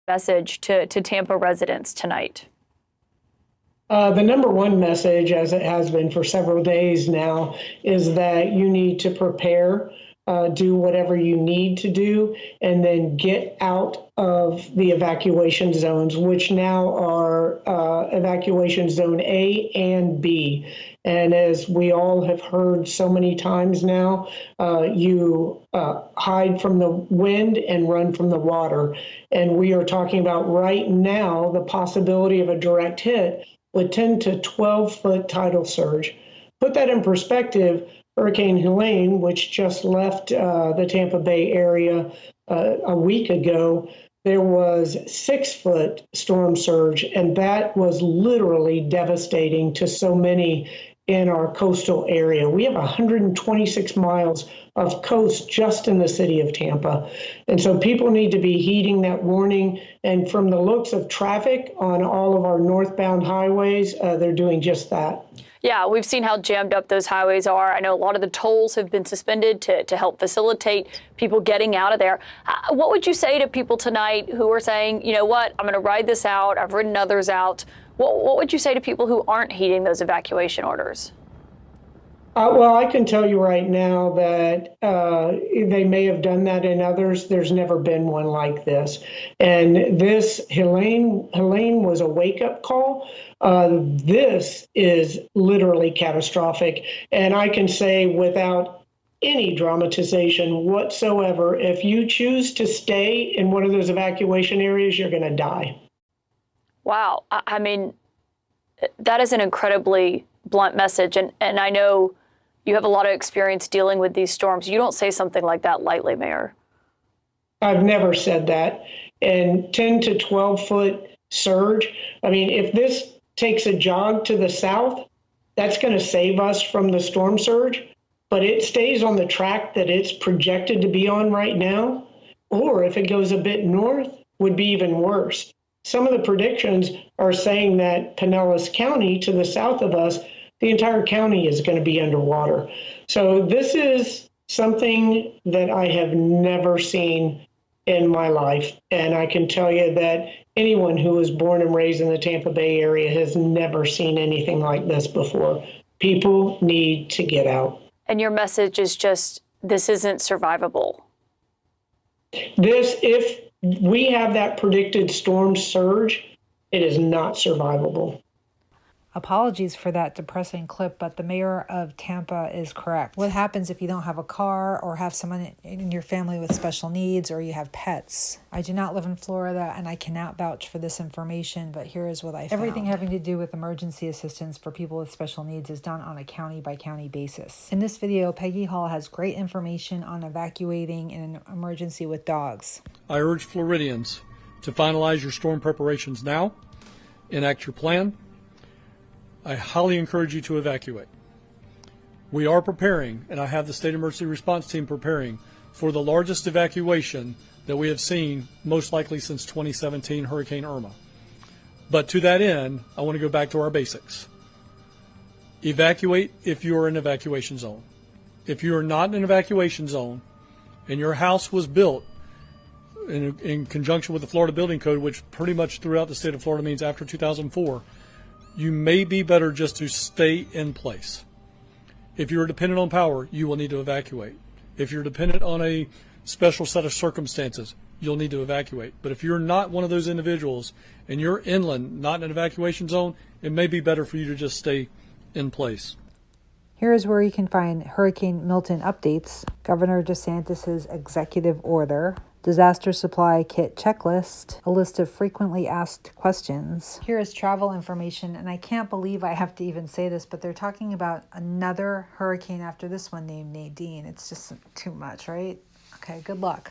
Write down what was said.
message to Tampa residents tonight? The number one message, as it has been for several days now, is that you need to prepare, do whatever you need to do, and then get out of the evacuation zones, which now are evacuation zone A and B. And as we all have heard so many times now, you hide from the wind and run from the water. And we are talking about right now the possibility of a direct hit with 10 to 12 foot tidal surge. Put that in perspective, Hurricane Helene, which just left the Tampa Bay area a week ago, there was 6 foot storm surge, and that was literally devastating to so many in our coastal area. We have 126 miles of coast just in the city of Tampa. And so people need to be heeding that warning. And from the looks of traffic on all of our northbound highways, they're doing just that. Yeah, we've seen how jammed up those highways are. I know a lot of the tolls have been suspended to help facilitate people getting out of there. What would you say to people tonight who are saying, you know what, I'm going to ride this out, I've ridden others out? What would you say to people who aren't heeding those evacuation orders? Well, I can tell you right now that they may have done that in others. There's never been one like this. And this Helene was a wake-up call. This is literally catastrophic. And I can say without any dramatization whatsoever, if you choose to stay in one of those evacuation areas, you're going to die. Wow. I mean, that is an incredibly blunt message. And I know you have a lot of experience dealing with these storms. You don't say something like that lightly, Mayor. I've never said that. And 10 to 12 foot surge. I mean, if this takes a jog to the south, that's going to save us from the storm surge. But it stays on the track that it's projected to be on right now. Or if it goes a bit north, would be even worse. Some of the predictions are saying that Pinellas County, to the south of us, the entire county is going to be underwater. So this is something that I have never seen in my life. And I can tell you that anyone who was born and raised in the Tampa Bay area has never seen anything like this before. People need to get out. And your message is just, this isn't survivable. If we have that predicted storm surge, it is not survivable. Apologies for that depressing clip, but the mayor of Tampa is correct. What happens if you don't have a car or have someone in your family with special needs or you have pets? I do not live in Florida and I cannot vouch for this information, but here is what I found. Everything having to do with emergency assistance for people with special needs is done on a county-by-county basis. In this video, Peggy Hall has great information on evacuating in an emergency with dogs. I urge Floridians to finalize your storm preparations now, enact your plan. I highly encourage you to evacuate. We are preparing, and I have the State Emergency Response Team preparing for the largest evacuation that we have seen, most likely since 2017 Hurricane Irma. But to that end, I want to go back to our basics. Evacuate if you are in an evacuation zone. If you are not in an evacuation zone and your house was built in conjunction with the Florida Building Code, which pretty much throughout the state of Florida means after 2004, you may be better just to stay in place. If you're dependent on power, you will need to evacuate. If you're dependent on a special set of circumstances, you'll need to evacuate. But if you're not one of those individuals and you're inland, not in an evacuation zone, it may be better for you to just stay in place. Here is where you can find Hurricane Milton updates, Governor DeSantis' executive order, disaster supply kit checklist, a list of frequently asked questions. Here is travel information, and I can't believe I have to even say this, but they're talking about another hurricane after this one named Nadine. It's just too much, right? Okay, good luck.